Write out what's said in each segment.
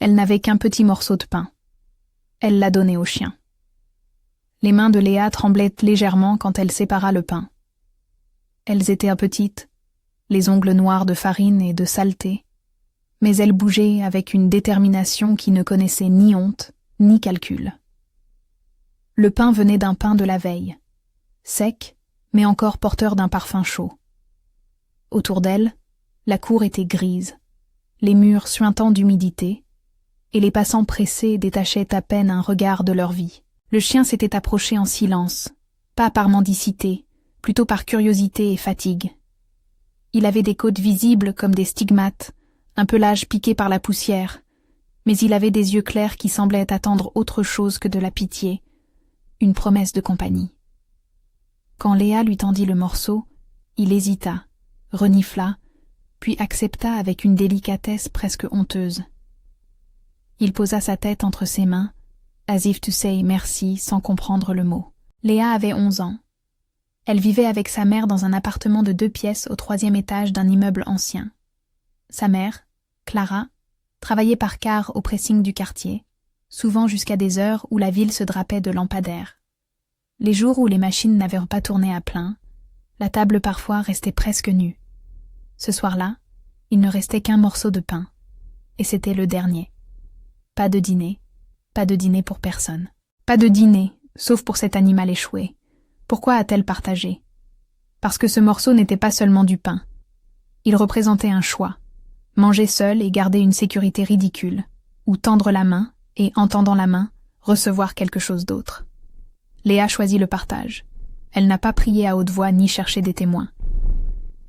Elle n'avait qu'un petit morceau de pain. Elle l'a donné au chien. Les mains de Léa tremblaient légèrement quand elle sépara le pain. Elles étaient petites, les ongles noirs de farine et de saleté, mais elle bougeait avec une détermination qui ne connaissait ni honte, ni calcul. Le pain venait d'un pain de la veille, sec, mais encore porteur d'un parfum chaud. Autour d'elle, la cour était grise, les murs suintant d'humidité, et les passants pressés détachaient à peine un regard de leur vie. Le chien s'était approché en silence, pas par mendicité, plutôt par curiosité et fatigue. Il avait des côtes visibles comme des stigmates, un pelage piqué par la poussière, mais il avait des yeux clairs qui semblaient attendre autre chose que de la pitié, une promesse de compagnie. Quand Léa lui tendit le morceau, il hésita, renifla, puis accepta avec une délicatesse presque honteuse. Il posa sa tête entre ses mains, as if to say merci sans comprendre le mot. Léa avait 11 ans. Elle vivait avec sa mère dans un appartement de 2 pièces au 3e étage d'un immeuble ancien. Sa mère, Clara, travaillait par quart au pressing du quartier, souvent jusqu'à des heures où la ville se drapait de lampadaires. Les jours où les machines n'avaient pas tourné à plein, la table parfois restait presque nue. Ce soir-là, il ne restait qu'un morceau de pain, et c'était le dernier. Pas de dîner pour personne. Pas de dîner, sauf pour cet animal échoué. Pourquoi a-t-elle partagé? Parce que ce morceau n'était pas seulement du pain. Il représentait un choix. Manger seul et garder une sécurité ridicule, ou tendre la main et, en tendant la main, recevoir quelque chose d'autre. Léa choisit le partage. Elle n'a pas prié à haute voix ni cherché des témoins.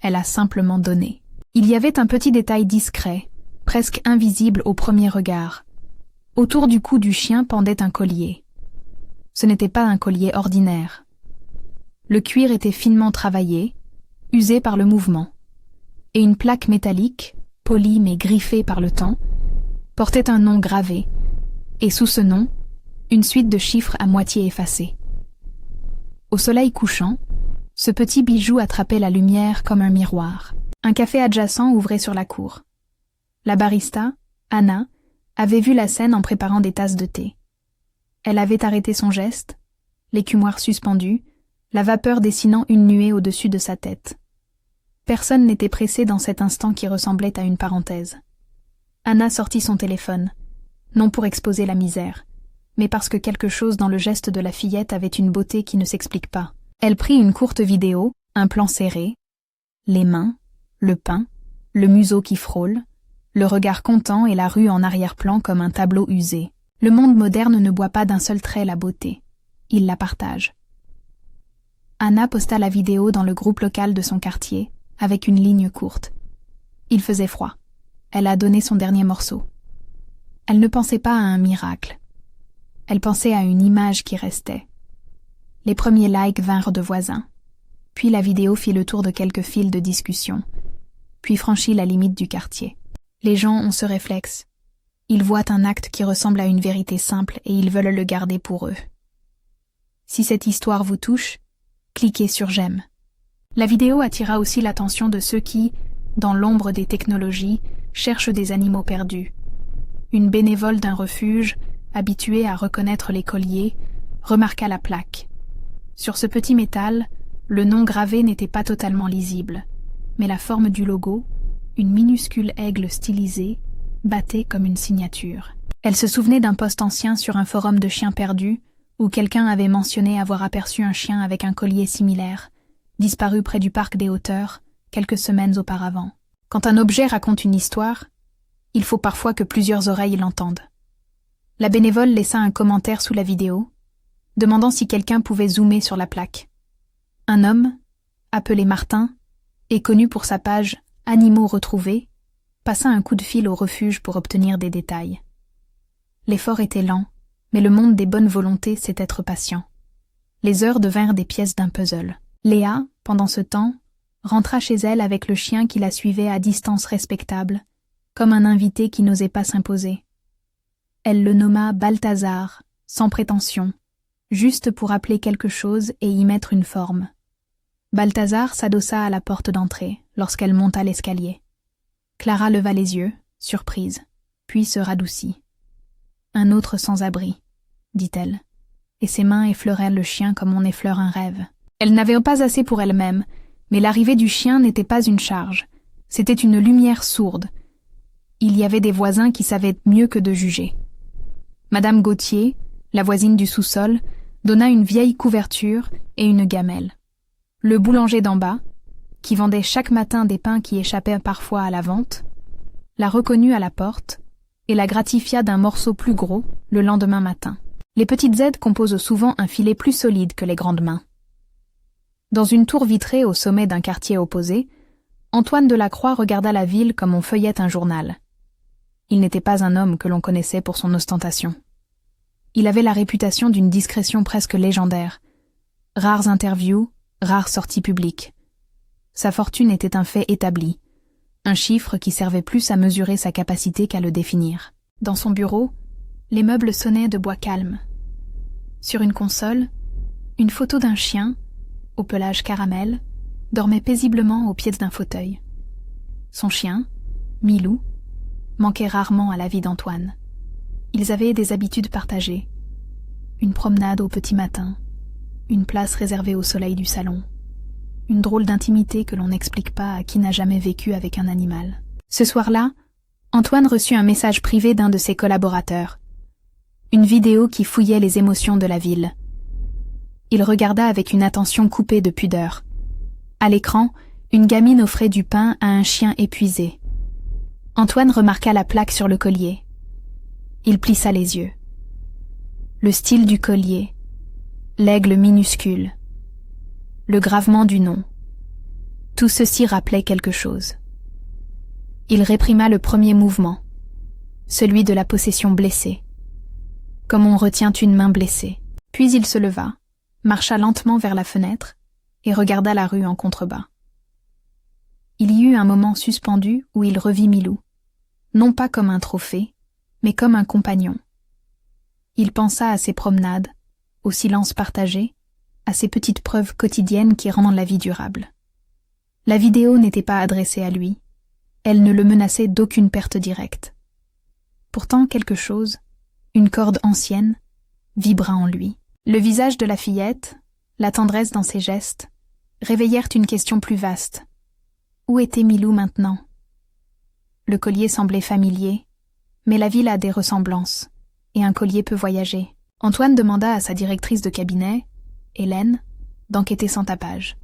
Elle a simplement donné. Il y avait un petit détail discret, presque invisible au premier regard. Autour du cou du chien pendait un collier. Ce n'était pas un collier ordinaire. Le cuir était finement travaillé, usé par le mouvement, et une plaque métallique, polie mais griffée par le temps, portait un nom gravé, et sous ce nom, une suite de chiffres à moitié effacés. Au soleil couchant, ce petit bijou attrapait la lumière comme un miroir. Un café adjacent ouvrait sur la cour. La barista, Anna, avait vu la scène en préparant des tasses de thé. Elle avait arrêté son geste, l'écumoire suspendu, la vapeur dessinant une nuée au-dessus de sa tête. Personne n'était pressé dans cet instant qui ressemblait à une parenthèse. Anna sortit son téléphone, non pour exposer la misère, mais parce que quelque chose dans le geste de la fillette avait une beauté qui ne s'explique pas. Elle prit une courte vidéo, un plan serré, les mains, le pain, le museau qui frôle, le regard content et la rue en arrière-plan comme un tableau usé. Le monde moderne ne boit pas d'un seul trait la beauté. Il la partage. Anna posta la vidéo dans le groupe local de son quartier, avec une ligne courte. Il faisait froid. Elle a donné son dernier morceau. Elle ne pensait pas à un miracle. Elle pensait à une image qui restait. Les premiers likes vinrent de voisins. Puis la vidéo fit le tour de quelques fils de discussion, puis franchit la limite du quartier. Les gens ont ce réflexe. Ils voient un acte qui ressemble à une vérité simple et ils veulent le garder pour eux. Si cette histoire vous touche, cliquez sur j'aime. La vidéo attira aussi l'attention de ceux qui, dans l'ombre des technologies, cherchent des animaux perdus. Une bénévole d'un refuge, habituée à reconnaître les colliers, remarqua la plaque. Sur ce petit métal, le nom gravé n'était pas totalement lisible, mais la forme du logo, une minuscule aigle stylisée, battait comme une signature. Elle se souvenait d'un post ancien sur un forum de chiens perdus, où quelqu'un avait mentionné avoir aperçu un chien avec un collier similaire, disparu près du parc des Hauteurs, quelques semaines auparavant. Quand un objet raconte une histoire, il faut parfois que plusieurs oreilles l'entendent. La bénévole laissa un commentaire sous la vidéo, demandant si quelqu'un pouvait zoomer sur la plaque. Un homme, appelé Martin, et connu pour sa page « Animaux retrouvés », passa un coup de fil au refuge pour obtenir des détails. L'effort était lent, mais le monde des bonnes volontés sait être patient. Les heures devinrent des pièces d'un puzzle. Léa, pendant ce temps, rentra chez elle avec le chien qui la suivait à distance respectable, comme un invité qui n'osait pas s'imposer. Elle le nomma Balthazar, sans prétention, juste pour appeler quelque chose et y mettre une forme. Balthazar s'adossa à la porte d'entrée, lorsqu'elle monta l'escalier. Clara leva les yeux, surprise, puis se radoucit. un autre sans-abri, dit-elle, et ses mains effleuraient le chien comme on effleure un rêve. Elle n'avait pas assez pour elle-même, mais l'arrivée du chien n'était pas une charge, c'était une lumière sourde. Il y avait des voisins qui savaient mieux que de juger. Madame Gauthier, la voisine du sous-sol, donna une vieille couverture et une gamelle. Le boulanger d'en bas, qui vendait chaque matin des pains qui échappaient parfois à la vente, la reconnut à la porte et la gratifia d'un morceau plus gros le lendemain matin. Les petites aides composent souvent un filet plus solide que les grandes mains. Dans une tour vitrée au sommet d'un quartier opposé, Antoine Delacroix regarda la ville comme on feuillette un journal. Il n'était pas un homme que l'on connaissait pour son ostentation. Il avait la réputation d'une discrétion presque légendaire. Rares interviews, rares sorties publiques. Sa fortune était un fait établi, un chiffre qui servait plus à mesurer sa capacité qu'à le définir. Dans son bureau, les meubles sonnaient de bois calme. Sur une console, une photo d'un chien, au pelage caramel, dormait paisiblement au pied d'un fauteuil. Son chien, Milou, manquait rarement à la vie d'Antoine. Ils avaient des habitudes partagées. Une promenade au petit matin, une place réservée au soleil du salon, une drôle d'intimité que l'on n'explique pas à qui n'a jamais vécu avec un animal. Ce soir-là, Antoine reçut un message privé d'un de ses collaborateurs. Une vidéo qui fouillait les émotions de la ville. Il regarda avec une attention coupée de pudeur. À l'écran, une gamine offrait du pain à un chien épuisé. Antoine remarqua la plaque sur le collier. Il plissa les yeux. Le style du collier, l'aigle minuscule, le gravement du nom. Tout ceci rappelait quelque chose. Il réprima le premier mouvement, celui de la possession blessée, comme on retient une main blessée. Puis il se leva, marcha lentement vers la fenêtre et regarda la rue en contrebas. Il y eut un moment suspendu où il revit Milou, non pas comme un trophée, mais comme un compagnon. Il pensa à ses promenades, au silence partagé, à ces petites preuves quotidiennes qui rendent la vie durable. La vidéo n'était pas adressée à lui, elle ne le menaçait d'aucune perte directe. Pourtant quelque chose, une corde ancienne, vibra en lui. Le visage de la fillette, la tendresse dans ses gestes, réveillèrent une question plus vaste. Où était Milou maintenant? Le collier semblait familier, mais la ville a des ressemblances, et un collier peut voyager. Antoine demanda à sa directrice de cabinet, Hélène, d'enquêter sans tapage,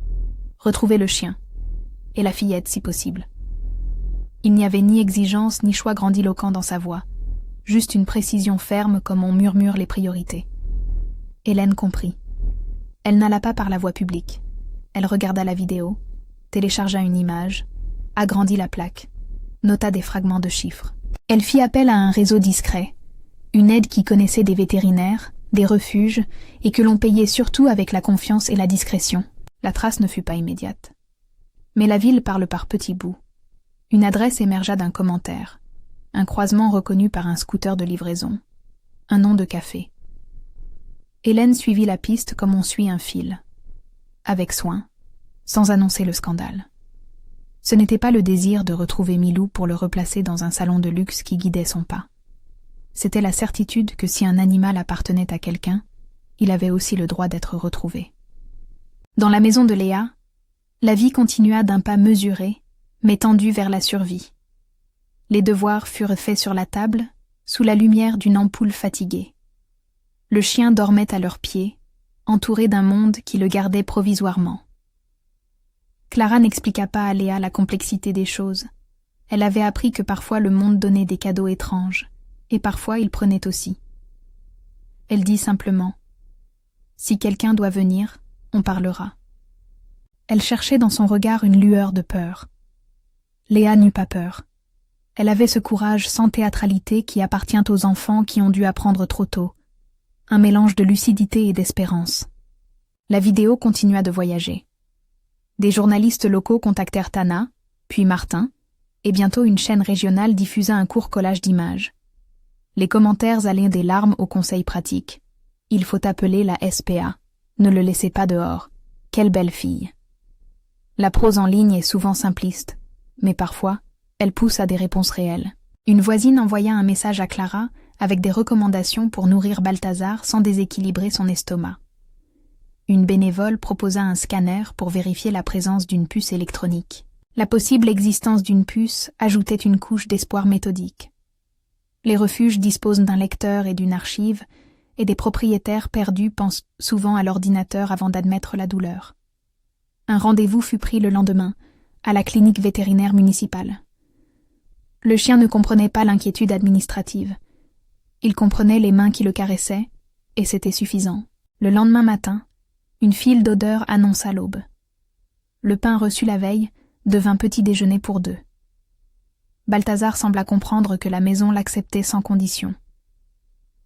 retrouver le chien, et la fillette si possible. Il n'y avait ni exigence ni choix grandiloquent dans sa voix, juste une précision ferme comme on murmure les priorités. Hélène comprit. Elle n'alla pas par la voie publique. Elle regarda la vidéo, téléchargea une image, agrandit la plaque, nota des fragments de chiffres. Elle fit appel à un réseau discret, une aide qui connaissait des vétérinaires, des refuges, et que l'on payait surtout avec la confiance et la discrétion. La trace ne fut pas immédiate. Mais la ville parle par petits bouts. Une adresse émergea d'un commentaire, un croisement reconnu par un scooter de livraison, un nom de café. Hélène suivit la piste comme on suit un fil, avec soin, sans annoncer le scandale. Ce n'était pas le désir de retrouver Milou pour le replacer dans un salon de luxe qui guidait son pas. C'était la certitude que si un animal appartenait à quelqu'un, il avait aussi le droit d'être retrouvé. Dans la maison de Léa, la vie continua d'un pas mesuré, mais tendu vers la survie. Les devoirs furent faits sur la table, sous la lumière d'une ampoule fatiguée. Le chien dormait à leurs pieds, entouré d'un monde qui le gardait provisoirement. Clara n'expliqua pas à Léa la complexité des choses. Elle avait appris que parfois le monde donnait des cadeaux étranges, et parfois il prenait aussi. Elle dit simplement « Si quelqu'un doit venir, on parlera ». Elle cherchait dans son regard une lueur de peur. Léa n'eut pas peur. Elle avait ce courage sans théâtralité qui appartient aux enfants qui ont dû apprendre trop tôt, un mélange de lucidité et d'espérance. La vidéo continua de voyager. Des journalistes locaux contactèrent Tana, puis Martin, et bientôt une chaîne régionale diffusa un court collage d'images. Les commentaires allaient des larmes aux conseils pratiques. Il faut appeler la SPA. Ne le laissez pas dehors. Quelle belle fille. La prose en ligne est souvent simpliste, mais parfois, elle pousse à des réponses réelles. Une voisine envoya un message à Clara avec des recommandations pour nourrir Balthazar sans déséquilibrer son estomac. Une bénévole proposa un scanner pour vérifier la présence d'une puce électronique. La possible existence d'une puce ajoutait une couche d'espoir méthodique. Les refuges disposent d'un lecteur et d'une archive, et des propriétaires perdus pensent souvent à l'ordinateur avant d'admettre la douleur. Un rendez-vous fut pris le lendemain, à la clinique vétérinaire municipale. Le chien ne comprenait pas l'inquiétude administrative. Il comprenait les mains qui le caressaient, et c'était suffisant. Le lendemain matin, une file d'odeurs annonça l'aube. Le pain reçu la veille devint petit déjeuner pour deux. Balthazar sembla comprendre que la maison l'acceptait sans condition.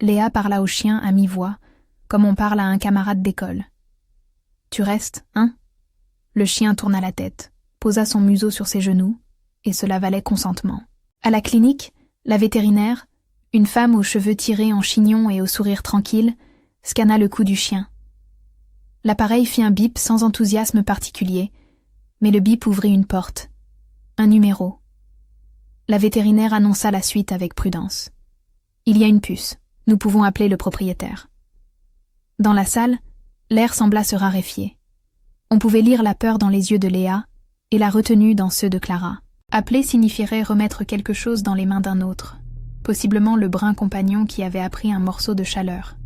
Léa parla au chien à mi-voix, comme on parle à un camarade d'école. « Tu restes, hein ?» Le chien tourna la tête, posa son museau sur ses genoux, et cela valait consentement. À la clinique, la vétérinaire, une femme aux cheveux tirés en chignon et au sourire tranquille, scanna le cou du chien. L'appareil fit un bip sans enthousiasme particulier, mais le bip ouvrit une porte. Un numéro. La vétérinaire annonça la suite avec prudence. « Il y a une puce. Nous pouvons appeler le propriétaire. » Dans la salle, l'air sembla se raréfier. On pouvait lire la peur dans les yeux de Léa et la retenue dans ceux de Clara. Appeler signifierait remettre quelque chose dans les mains d'un autre, possiblement le brun compagnon qui avait appris un morceau de chaleur.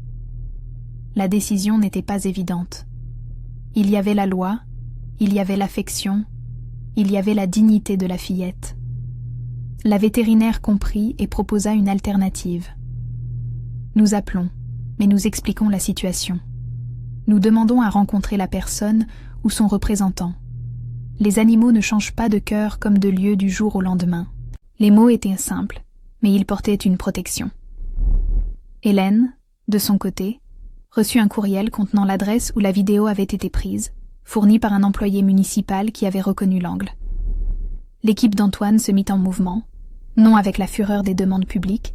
La décision n'était pas évidente. Il y avait la loi, il y avait l'affection, il y avait la dignité de la fillette. La vétérinaire comprit et proposa une alternative. Nous appelons, mais nous expliquons la situation. Nous demandons à rencontrer la personne ou son représentant. Les animaux ne changent pas de cœur comme de lieu du jour au lendemain. Les mots étaient simples, mais ils portaient une protection. Hélène, de son côté, reçut un courriel contenant l'adresse où la vidéo avait été prise, fournie par un employé municipal qui avait reconnu l'angle. L'équipe d'Antoine se mit en mouvement, non avec la fureur des demandes publiques,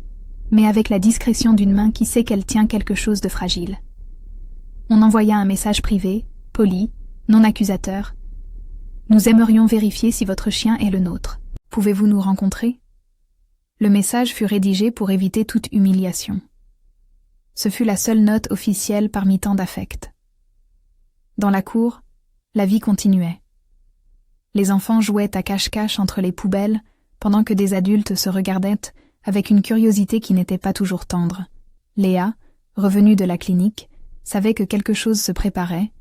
mais avec la discrétion d'une main qui sait qu'elle tient quelque chose de fragile. On envoya un message privé, poli, non accusateur. « Nous aimerions vérifier si votre chien est le nôtre. Pouvez-vous nous rencontrer ?» Le message fut rédigé pour éviter toute humiliation. Ce fut la seule note officielle parmi tant d'affects. Dans la cour, la vie continuait. Les enfants jouaient à cache-cache entre les poubelles, pendant que des adultes se regardaient avec une curiosité qui n'était pas toujours tendre. Léa, revenue de la clinique, savait que quelque chose se préparait,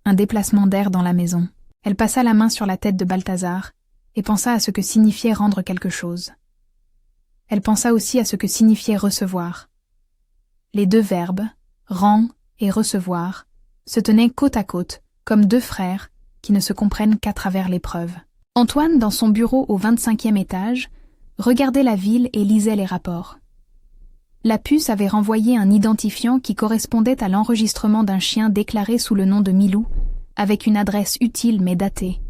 un déplacement d'air dans la maison. Elle passa la main sur la tête de Balthazar et pensa à ce que signifiait rendre quelque chose. Elle pensa aussi à ce que signifiait recevoir. Les deux verbes, rend et recevoir, se tenaient côte à côte, comme deux frères qui ne se comprennent qu'à travers l'épreuve. Antoine, dans son bureau au 25e étage, regardait la ville et lisait les rapports. La puce avait renvoyé un identifiant qui correspondait à l'enregistrement d'un chien déclaré sous le nom de Milou, avec une adresse utile mais datée.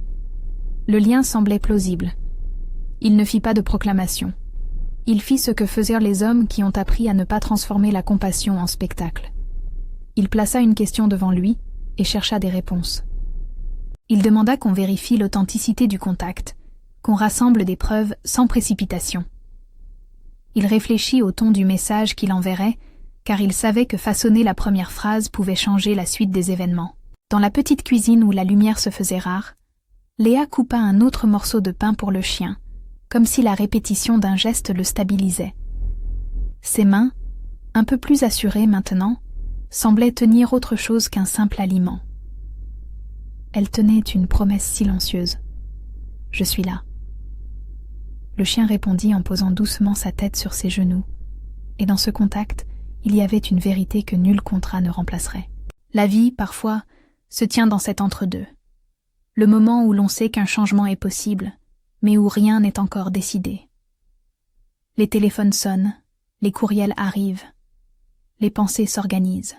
Le lien semblait plausible. Il ne fit pas de proclamation. Il fit ce que faisaient les hommes qui ont appris à ne pas transformer la compassion en spectacle. Il plaça une question devant lui et chercha des réponses. Il demanda qu'on vérifie l'authenticité du contact, qu'on rassemble des preuves sans précipitation. Il réfléchit au ton du message qu'il enverrait, car il savait que façonner la première phrase pouvait changer la suite des événements. Dans la petite cuisine où la lumière se faisait rare, Léa coupa un autre morceau de pain pour le chien, comme si la répétition d'un geste le stabilisait. Ses mains, un peu plus assurées maintenant, semblaient tenir autre chose qu'un simple aliment. Elle tenait une promesse silencieuse. « Je suis là. » Le chien répondit en posant doucement sa tête sur ses genoux, et dans ce contact, il y avait une vérité que nul contrat ne remplacerait. La vie, parfois, se tient dans cet entre-deux. Le moment où l'on sait qu'un changement est possible, mais où rien n'est encore décidé. Les téléphones sonnent, les courriels arrivent, les pensées s'organisent.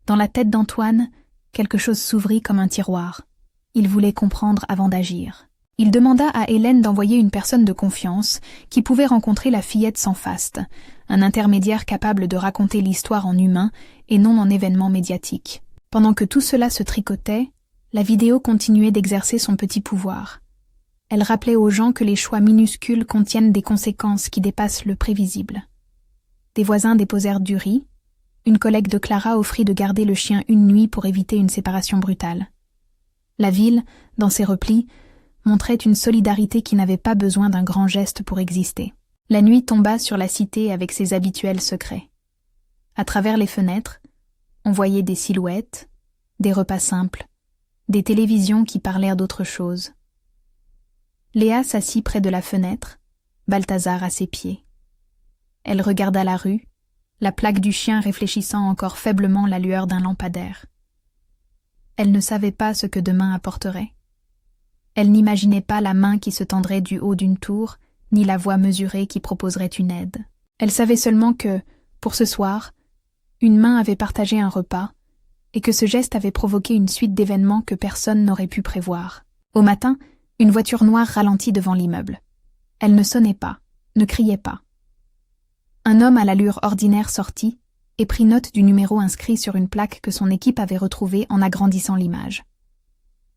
Dans la tête d'Antoine, quelque chose s'ouvrit comme un tiroir. Il voulait comprendre avant d'agir. Il demanda à Hélène d'envoyer une personne de confiance qui pouvait rencontrer la fillette sans faste, un intermédiaire capable de raconter l'histoire en humain et non en événement médiatique. Pendant que tout cela se tricotait, la vidéo continuait d'exercer son petit pouvoir. Elle rappelait aux gens que les choix minuscules contiennent des conséquences qui dépassent le prévisible. Des voisins déposèrent du riz. Une collègue de Clara offrit de garder le chien une nuit pour éviter une séparation brutale. La ville, dans ses replis, montrait une solidarité qui n'avait pas besoin d'un grand geste pour exister. La nuit tomba sur la cité avec ses habituels secrets. À travers les fenêtres, on voyait des silhouettes, des repas simples, des télévisions qui parlèrent d'autre chose. Léa s'assit près de la fenêtre, Balthazar à ses pieds. Elle regarda la rue, la plaque du chien réfléchissant encore faiblement la lueur d'un lampadaire. Elle ne savait pas ce que demain apporterait. Elle n'imaginait pas la main qui se tendrait du haut d'une tour, ni la voix mesurée qui proposerait une aide. Elle savait seulement que, pour ce soir, une main avait partagé un repas, et que ce geste avait provoqué une suite d'événements que personne n'aurait pu prévoir. Au matin, une voiture noire ralentit devant l'immeuble. Elle ne sonnait pas, ne criait pas. Un homme à l'allure ordinaire sortit et prit note du numéro inscrit sur une plaque que son équipe avait retrouvée en agrandissant l'image.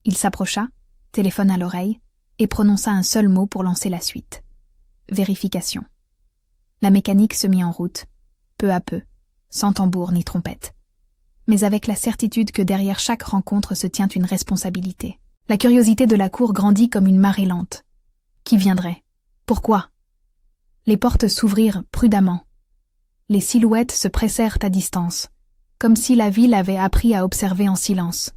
Il s'approcha, téléphone à l'oreille, et prononça un seul mot pour lancer la suite. Vérification. La mécanique se mit en route, peu à peu, sans tambour ni trompette, mais avec la certitude que derrière chaque rencontre se tient une responsabilité. La curiosité de la cour grandit comme une marée lente. Qui viendrait? Pourquoi? Les portes s'ouvrirent prudemment. Les silhouettes se pressèrent à distance, comme si la ville avait appris à observer en silence.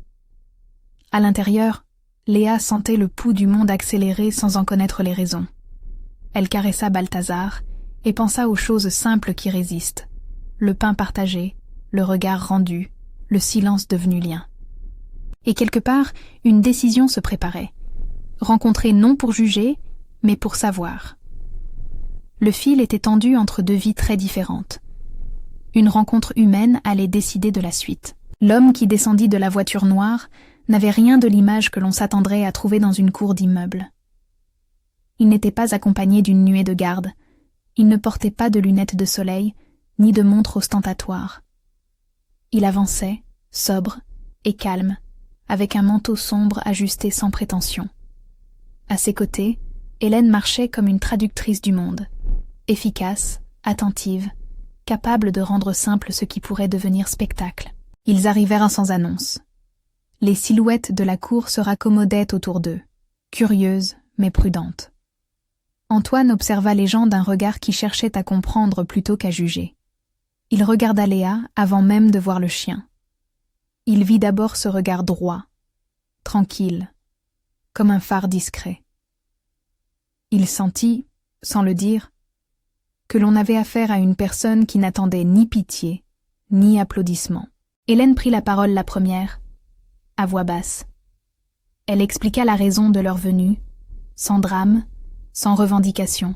À l'intérieur, Léa sentait le pouls du monde accélérer sans en connaître les raisons. Elle caressa Balthazar et pensa aux choses simples qui résistent. Le pain partagé, le regard rendu, le silence devenu lien. Et quelque part, une décision se préparait. Rencontrer non pour juger, mais pour savoir. Le fil était tendu entre deux vies très différentes. Une rencontre humaine allait décider de la suite. L'homme qui descendit de la voiture noire n'avait rien de l'image que l'on s'attendrait à trouver dans une cour d'immeuble. Il n'était pas accompagné d'une nuée de garde. Il ne portait pas de lunettes de soleil, ni de montre ostentatoire. Il avançait, sobre et calme, avec un manteau sombre ajusté sans prétention. À ses côtés, Hélène marchait comme une traductrice du monde, efficace, attentive, capable de rendre simple ce qui pourrait devenir spectacle. Ils arrivèrent sans annonce. Les silhouettes de la cour se raccommodaient autour d'eux, curieuses mais prudentes. Antoine observa les gens d'un regard qui cherchait à comprendre plutôt qu'à juger. Il regarda Léa avant même de voir le chien. Il vit d'abord ce regard droit, tranquille, comme un phare discret. Il sentit, sans le dire, que l'on avait affaire à une personne qui n'attendait ni pitié, ni applaudissements. Hélène prit la parole la première, à voix basse. Elle expliqua la raison de leur venue, sans drame, sans revendication.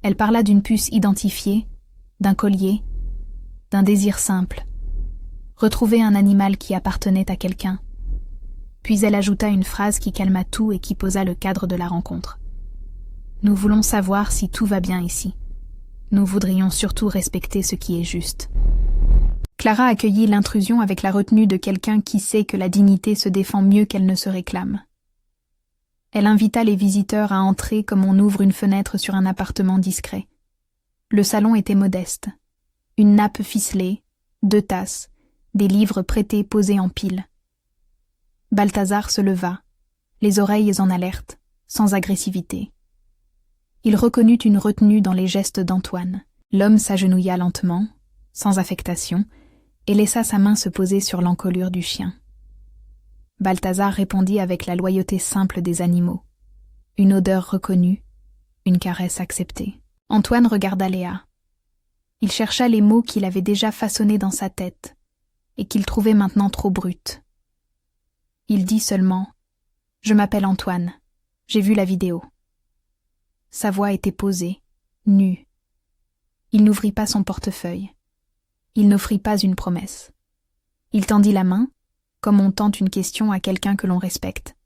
Elle parla d'une puce identifiée, d'un collier, d'un désir simple. Retrouver un animal qui appartenait à quelqu'un. Puis elle ajouta une phrase qui calma tout et qui posa le cadre de la rencontre. Nous voulons savoir si tout va bien ici. Nous voudrions surtout respecter ce qui est juste. Clara accueillit l'intrusion avec la retenue de quelqu'un qui sait que la dignité se défend mieux qu'elle ne se réclame. Elle invita les visiteurs à entrer comme on ouvre une fenêtre sur un appartement discret. Le salon était modeste. Une nappe ficelée, 2 tasses, des livres prêtés posés en pile. Balthazar se leva, les oreilles en alerte, sans agressivité. Il reconnut une retenue dans les gestes d'Antoine. L'homme s'agenouilla lentement, sans affectation, et laissa sa main se poser sur l'encolure du chien. Balthazar répondit avec la loyauté simple des animaux. Une odeur reconnue, une caresse acceptée. Antoine regarda Léa. Il chercha les mots qu'il avait déjà façonnés dans sa tête, et qu'il trouvait maintenant trop bruts. Il dit seulement « Je m'appelle Antoine, j'ai vu la vidéo ». Sa voix était posée, nue. Il n'ouvrit pas son portefeuille. Il n'offrit pas une promesse. Il tendit la main, comme on tente une question à quelqu'un que l'on respecte.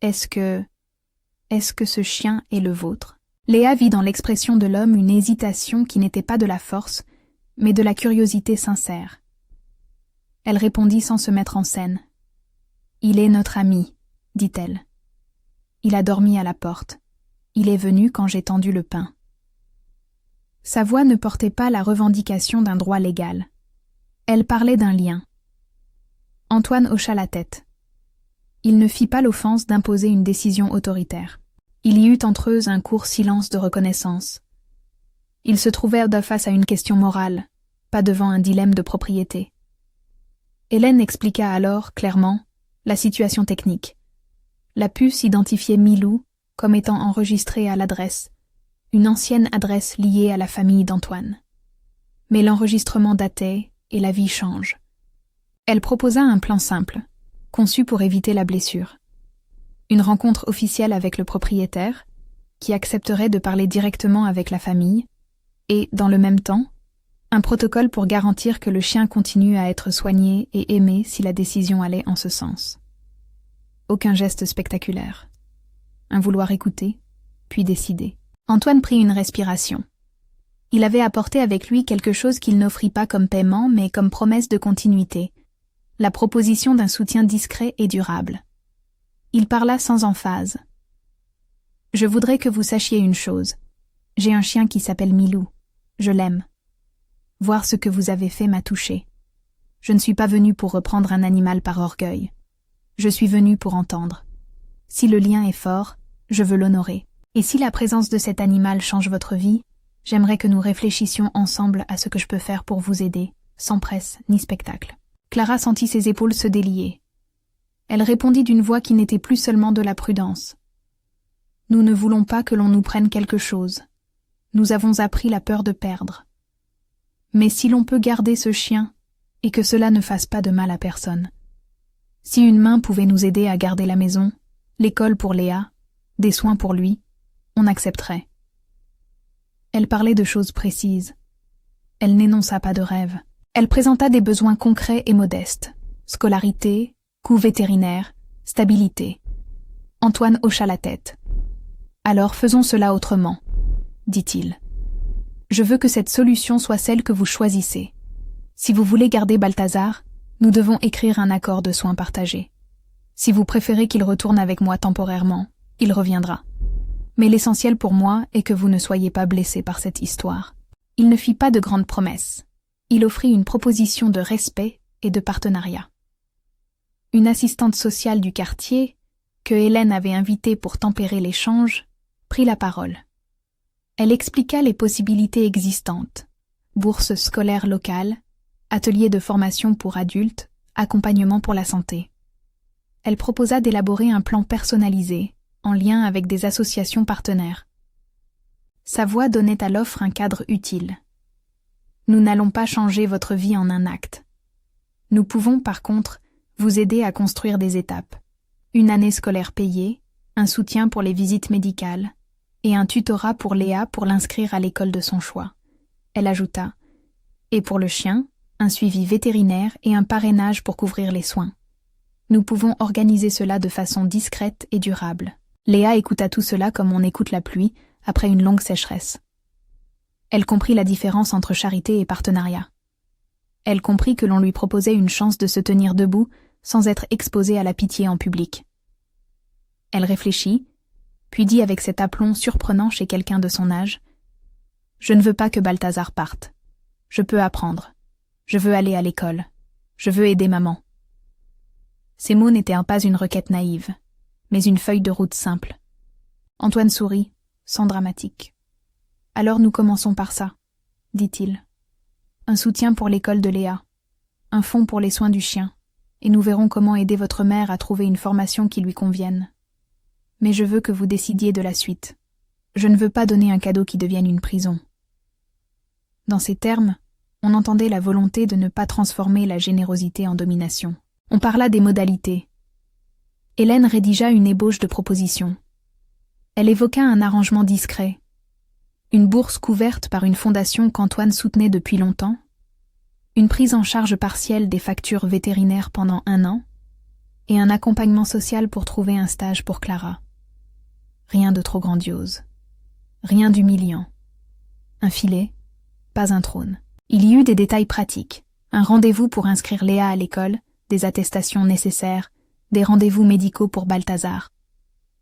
Est-ce que ce chien est le vôtre? Léa vit dans l'expression de l'homme une hésitation qui n'était pas de la force, mais de la curiosité sincère. Elle répondit sans se mettre en scène. « Il est notre ami, » dit-elle. « Il a dormi à la porte. Il est venu quand j'ai tendu le pain. » Sa voix ne portait pas la revendication d'un droit légal. Elle parlait d'un lien. Antoine hocha la tête. Il ne fit pas l'offense d'imposer une décision autoritaire. Il y eut entre eux un court silence de reconnaissance. Ils se trouvèrent face à une question morale, pas devant un dilemme de propriété. Hélène expliqua alors, clairement, la situation technique. La puce identifiait Milou comme étant enregistrée à l'adresse, une ancienne adresse liée à la famille d'Antoine. Mais l'enregistrement datait et la vie change. Elle proposa un plan simple, conçu pour éviter la blessure. Une rencontre officielle avec le propriétaire, qui accepterait de parler directement avec la famille, et, dans le même temps, un protocole pour garantir que le chien continue à être soigné et aimé si la décision allait en ce sens. Aucun geste spectaculaire. Un vouloir écouter, puis décider. Antoine prit une respiration. Il avait apporté avec lui quelque chose qu'il n'offrit pas comme paiement, mais comme promesse de continuité, la proposition d'un soutien discret et durable. Il parla sans emphase. « Je voudrais que vous sachiez une chose. J'ai un chien qui s'appelle Milou. Je l'aime. Voir ce que vous avez fait m'a touché. Je ne suis pas venu pour reprendre un animal par orgueil. Je suis venu pour entendre. Si le lien est fort, je veux l'honorer. Et si la présence de cet animal change votre vie, j'aimerais que nous réfléchissions ensemble à ce que je peux faire pour vous aider, sans presse ni spectacle. » Clara sentit ses épaules se délier. Elle répondit d'une voix qui n'était plus seulement de la prudence. « Nous ne voulons pas que l'on nous prenne quelque chose. Nous avons appris la peur de perdre. Mais si l'on peut garder ce chien, et que cela ne fasse pas de mal à personne. Si une main pouvait nous aider à garder la maison, l'école pour Léa, des soins pour lui, on accepterait. » Elle parlait de choses précises. Elle n'énonça pas de rêves. Elle présenta des besoins concrets et modestes. Scolarité, coût vétérinaire, stabilité. Antoine hocha la tête. « Alors faisons cela autrement, » dit-il. « Je veux que cette solution soit celle que vous choisissez. Si vous voulez garder Balthazar, nous devons écrire un accord de soins partagés. Si vous préférez qu'il retourne avec moi temporairement, il reviendra. Mais l'essentiel pour moi est que vous ne soyez pas blessés par cette histoire. » Il ne fit pas de grandes promesses. Il offrit une proposition de respect et de partenariat. Une assistante sociale du quartier, que Hélène avait invitée pour tempérer l'échange, prit la parole. Elle expliqua les possibilités existantes: bourse scolaire locale, atelier de formation pour adultes, accompagnement pour la santé. Elle proposa d'élaborer un plan personnalisé, en lien avec des associations partenaires. Sa voix donnait à l'offre un cadre utile. Nous n'allons pas changer votre vie en un acte. Nous pouvons, par contre, vous aider à construire des étapes. Une année scolaire payée, un soutien pour les visites médicales, et un tutorat pour Léa pour l'inscrire à l'école de son choix. Elle ajouta, et pour le chien, un suivi vétérinaire et un parrainage pour couvrir les soins. Nous pouvons organiser cela de façon discrète et durable. Léa écouta tout cela comme on écoute la pluie après une longue sécheresse. Elle comprit la différence entre charité et partenariat. Elle comprit que l'on lui proposait une chance de se tenir debout sans être exposée à la pitié en public. Elle réfléchit, puis dit avec cet aplomb surprenant chez quelqu'un de son âge, « Je ne veux pas que Balthazar parte. Je peux apprendre. Je veux aller à l'école. Je veux aider maman. » Ces mots n'étaient pas une requête naïve, mais une feuille de route simple. Antoine sourit, sans dramatique. « Alors nous commençons par ça, » dit-il. « Un soutien pour l'école de Léa, un fonds pour les soins du chien, et nous verrons comment aider votre mère à trouver une formation qui lui convienne. Mais je veux que vous décidiez de la suite. Je ne veux pas donner un cadeau qui devienne une prison. » Dans ces termes, on entendait la volonté de ne pas transformer la générosité en domination. On parla des modalités. Hélène rédigea une ébauche de proposition. Elle évoqua un arrangement discret, une bourse couverte par une fondation qu'Antoine soutenait depuis longtemps, une prise en charge partielle des factures vétérinaires pendant 1 an, et un accompagnement social pour trouver un stage pour Clara. Rien de trop grandiose. Rien d'humiliant. Un filet, pas un trône. Il y eut des détails pratiques, un rendez-vous pour inscrire Léa à l'école, des attestations nécessaires, des rendez-vous médicaux pour Balthazar.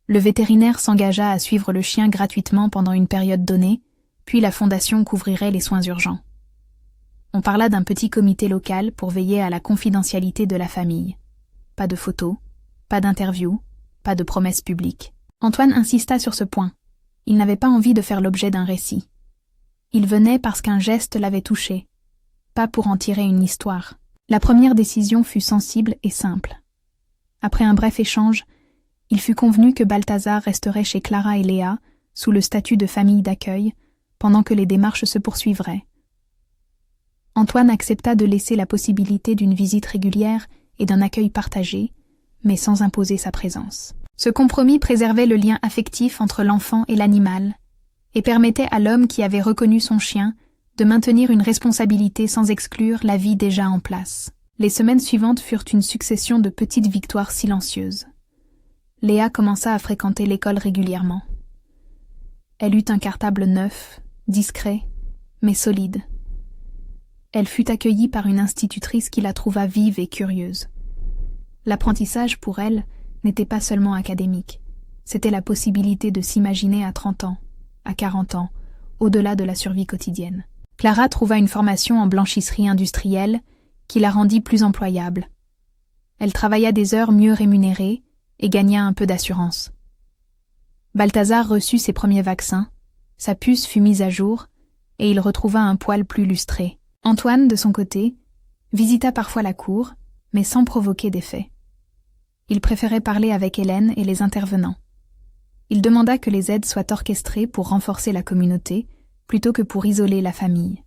Le vétérinaire s'engagea à suivre le chien gratuitement pendant une période donnée, puis la fondation couvrirait les soins urgents. On parla d'un petit comité local pour veiller à la confidentialité de la famille. Pas de photos, pas d'interviews, pas de promesses publiques. Antoine insista sur ce point. Il n'avait pas envie de faire l'objet d'un récit. Il venait parce qu'un geste l'avait touché, pas pour en tirer une histoire. La première décision fut sensible et simple. Après un bref échange, il fut convenu que Balthazar resterait chez Clara et Léa, sous le statut de famille d'accueil, pendant que les démarches se poursuivraient. Antoine accepta de laisser la possibilité d'une visite régulière et d'un accueil partagé, mais sans imposer sa présence. Ce compromis préservait le lien affectif entre l'enfant et l'animal, et permettait à l'homme qui avait reconnu son chien de maintenir une responsabilité sans exclure la vie déjà en place. Les semaines suivantes furent une succession de petites victoires silencieuses. Léa commença à fréquenter l'école régulièrement. Elle eut un cartable neuf, discret, mais solide. Elle fut accueillie par une institutrice qui la trouva vive et curieuse. L'apprentissage, pour elle, n'était pas seulement académique. C'était la possibilité de s'imaginer à 30 ans, à 40 ans, au-delà de la survie quotidienne. Clara trouva une formation en blanchisserie industrielle qui la rendit plus employable. Elle travailla des heures mieux rémunérées et gagna un peu d'assurance. Balthazar reçut ses premiers vaccins, sa puce fut mise à jour et il retrouva un poil plus lustré. Antoine, de son côté, visita parfois la cour, mais sans provoquer d'effet. Il préférait parler avec Hélène et les intervenants. Il demanda que les aides soient orchestrées pour renforcer la communauté, plutôt que pour isoler la famille.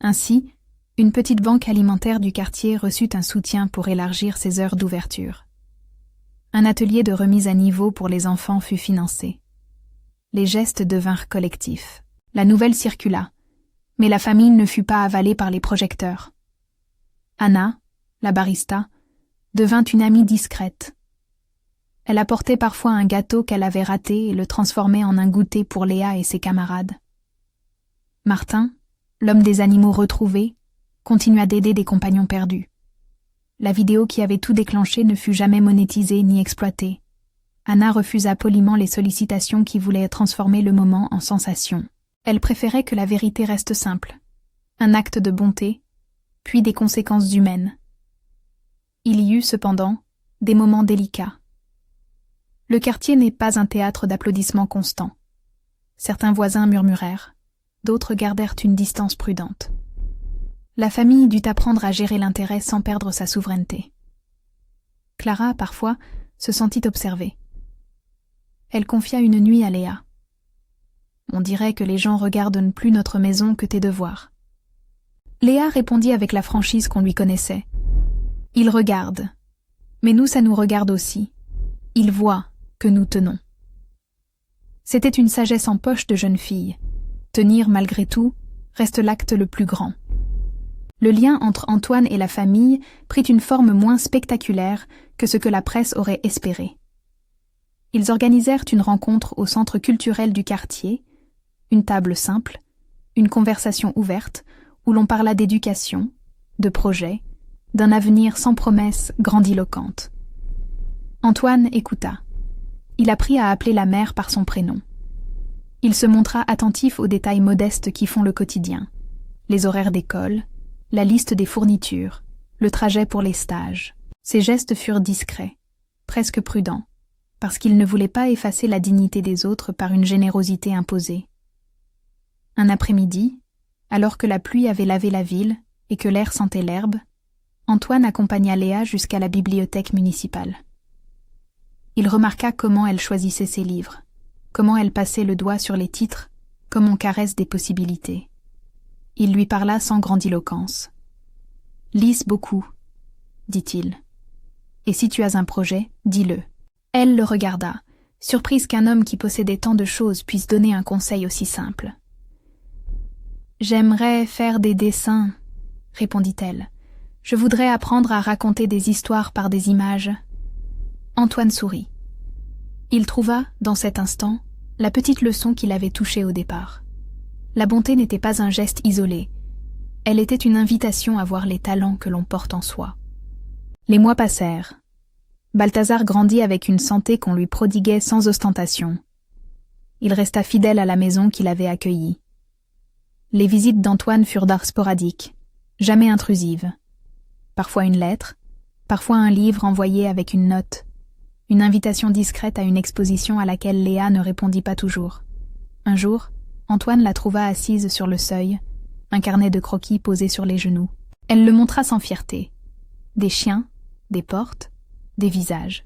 Ainsi, une petite banque alimentaire du quartier reçut un soutien pour élargir ses heures d'ouverture. Un atelier de remise à niveau pour les enfants fut financé. Les gestes devinrent collectifs. La nouvelle circula, mais la famille ne fut pas avalée par les projecteurs. Anna, la barista, devint une amie discrète. Elle apportait parfois un gâteau qu'elle avait raté et le transformait en un goûter pour Léa et ses camarades. Martin, l'homme des animaux retrouvés, continua d'aider des compagnons perdus. La vidéo qui avait tout déclenché ne fut jamais monétisée ni exploitée. Anna refusa poliment les sollicitations qui voulaient transformer le moment en sensation. Elle préférait que la vérité reste simple, un acte de bonté, puis des conséquences humaines. Il y eut cependant des moments délicats. Le quartier n'est pas un théâtre d'applaudissements constants. Certains voisins murmurèrent, d'autres gardèrent une distance prudente. La famille dut apprendre à gérer l'intérêt sans perdre sa souveraineté. Clara, parfois, se sentit observée. Elle confia une nuit à Léa. « On dirait que les gens regardent plus notre maison que tes devoirs. » Léa répondit avec la franchise qu'on lui connaissait. « Ils regardent, mais nous ça nous regarde aussi. Ils voient que nous tenons. » C'était une sagesse en poche de jeune fille. Tenir malgré tout reste l'acte le plus grand. Le lien entre Antoine et la famille prit une forme moins spectaculaire que ce que la presse aurait espéré. Ils organisèrent une rencontre au centre culturel du quartier, une table simple, une conversation ouverte où l'on parla d'éducation, de projets, d'un avenir sans promesses grandiloquentes. Antoine écouta. Il apprit à appeler la mère par son prénom. Il se montra attentif aux détails modestes qui font le quotidien, les horaires d'école, la liste des fournitures, le trajet pour les stages. Ses gestes furent discrets, presque prudents, parce qu'il ne voulait pas effacer la dignité des autres par une générosité imposée. Un après-midi, alors que la pluie avait lavé la ville et que l'air sentait l'herbe, Antoine accompagna Léa jusqu'à la bibliothèque municipale. Il remarqua comment elle choisissait ses livres, comment elle passait le doigt sur les titres, comme on caresse des possibilités. Il lui parla sans grandiloquence. « Lise beaucoup, dit-il. Et si tu as un projet, dis-le. » Elle le regarda, surprise qu'un homme qui possédait tant de choses puisse donner un conseil aussi simple. « J'aimerais faire des dessins, répondit-elle. Je voudrais apprendre à raconter des histoires par des images. » Antoine sourit. Il trouva, dans cet instant, la petite leçon qui l'avait touché au départ. La bonté n'était pas un geste isolé. Elle était une invitation à voir les talents que l'on porte en soi. Les mois passèrent. Balthazar grandit avec une santé qu'on lui prodiguait sans ostentation. Il resta fidèle à la maison qui l'avait accueilli. Les visites d'Antoine furent sporadiques, jamais intrusives. Parfois une lettre, parfois un livre envoyé avec une note, une invitation discrète à une exposition à laquelle Léa ne répondit pas toujours. Un jour, Antoine la trouva assise sur le seuil, un carnet de croquis posé sur les genoux. Elle le montra sans fierté. Des chiens, des portes, des visages.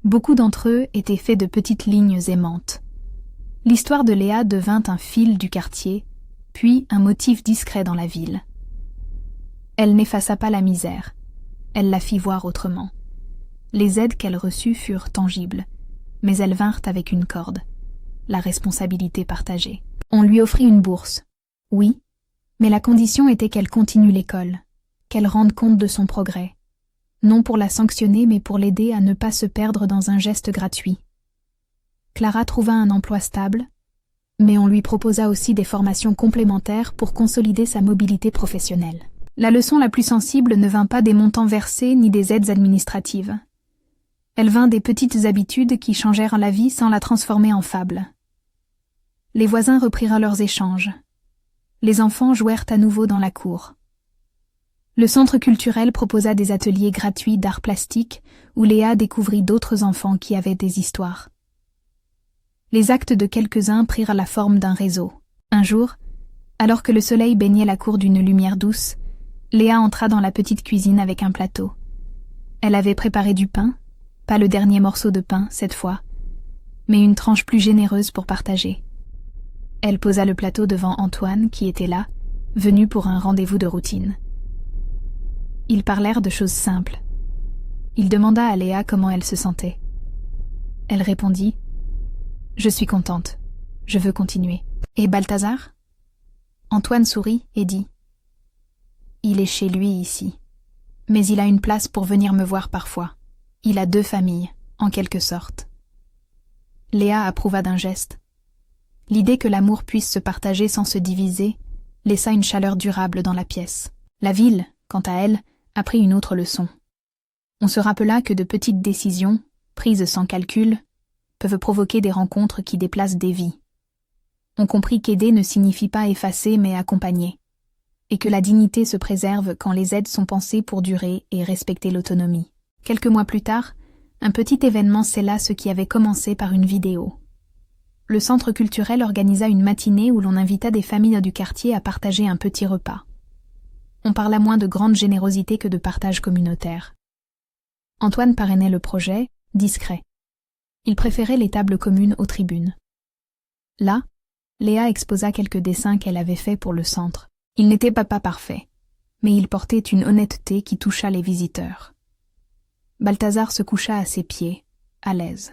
Beaucoup d'entre eux étaient faits de petites lignes aimantes. L'histoire de Léa devint un fil du quartier, puis un motif discret dans la ville. Elle n'effaça pas la misère, elle la fit voir autrement. Les aides qu'elle reçut furent tangibles, mais elles vinrent avec une corde, la responsabilité partagée. On lui offrit une bourse, oui, mais la condition était qu'elle continue l'école, qu'elle rende compte de son progrès, non pour la sanctionner mais pour l'aider à ne pas se perdre dans un geste gratuit. Clara trouva un emploi stable, mais on lui proposa aussi des formations complémentaires pour consolider sa mobilité professionnelle. La leçon la plus sensible ne vint pas des montants versés ni des aides administratives. Elle vint des petites habitudes qui changèrent la vie sans la transformer en fable. Les voisins reprirent leurs échanges. Les enfants jouèrent à nouveau dans la cour. Le centre culturel proposa des ateliers gratuits d'art plastique où Léa découvrit d'autres enfants qui avaient des histoires. Les actes de quelques-uns prirent la forme d'un réseau. Un jour, alors que le soleil baignait la cour d'une lumière douce, Léa entra dans la petite cuisine avec un plateau. Elle avait préparé du pain, pas le dernier morceau de pain cette fois, mais une tranche plus généreuse pour partager. Elle posa le plateau devant Antoine qui était là, venu pour un rendez-vous de routine. Ils parlèrent de choses simples. Il demanda à Léa comment elle se sentait. Elle répondit « Je suis contente, je veux continuer. » Et Balthazar ? Antoine sourit et dit « Il est chez lui ici, mais il a une place pour venir me voir parfois. Il a 2 familles, en quelque sorte. » Léa approuva d'un geste. L'idée que l'amour puisse se partager sans se diviser laissa une chaleur durable dans la pièce. La ville, quant à elle, apprit une autre leçon. On se rappela que de petites décisions, prises sans calcul, peuvent provoquer des rencontres qui déplacent des vies. On comprit qu'aider ne signifie pas effacer mais accompagner, et que la dignité se préserve quand les aides sont pensées pour durer et respecter l'autonomie. Quelques mois plus tard, un petit événement scella ce qui avait commencé par une vidéo. Le centre culturel organisa une matinée où l'on invita des familles du quartier à partager un petit repas. On parla moins de grande générosité que de partage communautaire. Antoine parrainait le projet, discret. Il préférait les tables communes aux tribunes. Là, Léa exposa quelques dessins qu'elle avait faits pour le centre. Ils n'étaient pas parfaits, mais ils portaient une honnêteté qui toucha les visiteurs. Balthazar se coucha à ses pieds, à l'aise.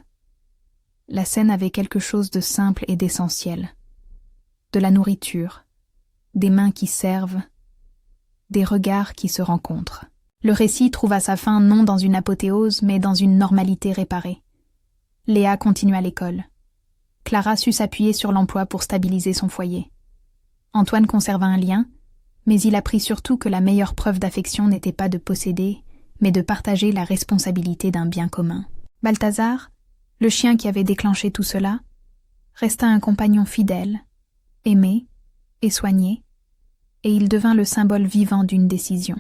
La scène avait quelque chose de simple et d'essentiel. De la nourriture, des mains qui servent, des regards qui se rencontrent. Le récit trouva sa fin non dans une apothéose, mais dans une normalité réparée. Léa continua l'école. Clara sut s'appuyer sur l'emploi pour stabiliser son foyer. Antoine conserva un lien, mais il apprit surtout que la meilleure preuve d'affection n'était pas de posséder, mais de partager la responsabilité d'un bien commun. Balthazar, le chien qui avait déclenché tout cela, resta un compagnon fidèle, aimé et soigné, et il devint le symbole vivant d'une décision,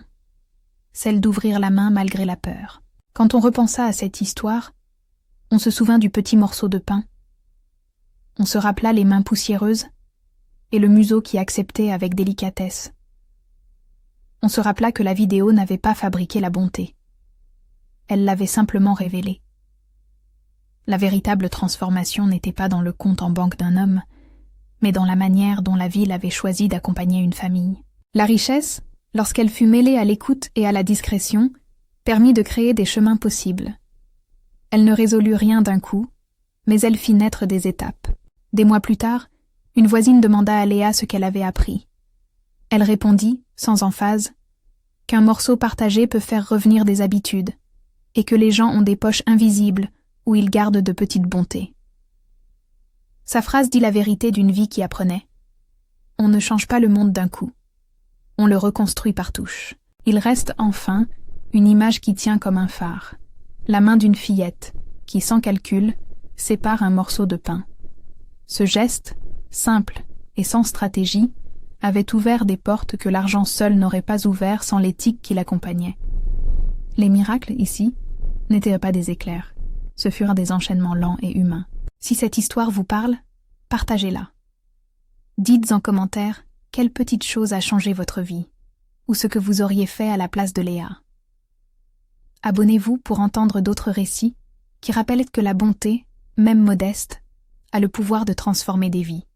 celle d'ouvrir la main malgré la peur. Quand on repensa à cette histoire, on se souvint du petit morceau de pain. On se rappela les mains poussiéreuses et le museau qui acceptait avec délicatesse. On se rappela que la vidéo n'avait pas fabriqué la bonté. Elle l'avait simplement révélée. La véritable transformation n'était pas dans le compte en banque d'un homme, mais dans la manière dont la ville avait choisi d'accompagner une famille. La richesse, lorsqu'elle fut mêlée à l'écoute et à la discrétion, permit de créer des chemins possibles. Elle ne résolut rien d'un coup, mais elle fit naître des étapes. Des mois plus tard, une voisine demanda à Léa ce qu'elle avait appris. Elle répondit, sans emphase, qu'un morceau partagé peut faire revenir des habitudes, et que les gens ont des poches invisibles où ils gardent de petites bontés. Sa phrase dit la vérité d'une vie qui apprenait. On ne change pas le monde d'un coup. On le reconstruit par touche. Il reste enfin une image qui tient comme un phare. La main d'une fillette, qui sans calcul, sépare un morceau de pain. Ce geste, simple et sans stratégie, avait ouvert des portes que l'argent seul n'aurait pas ouvertes sans l'éthique qui l'accompagnait. Les miracles, ici, n'étaient pas des éclairs. Ce furent des enchaînements lents et humains. Si cette histoire vous parle, partagez-la. Dites en commentaire quelle petite chose a changé votre vie, ou ce que vous auriez fait à la place de Léa. Abonnez-vous pour entendre d'autres récits qui rappellent que la bonté, même modeste, a le pouvoir de transformer des vies.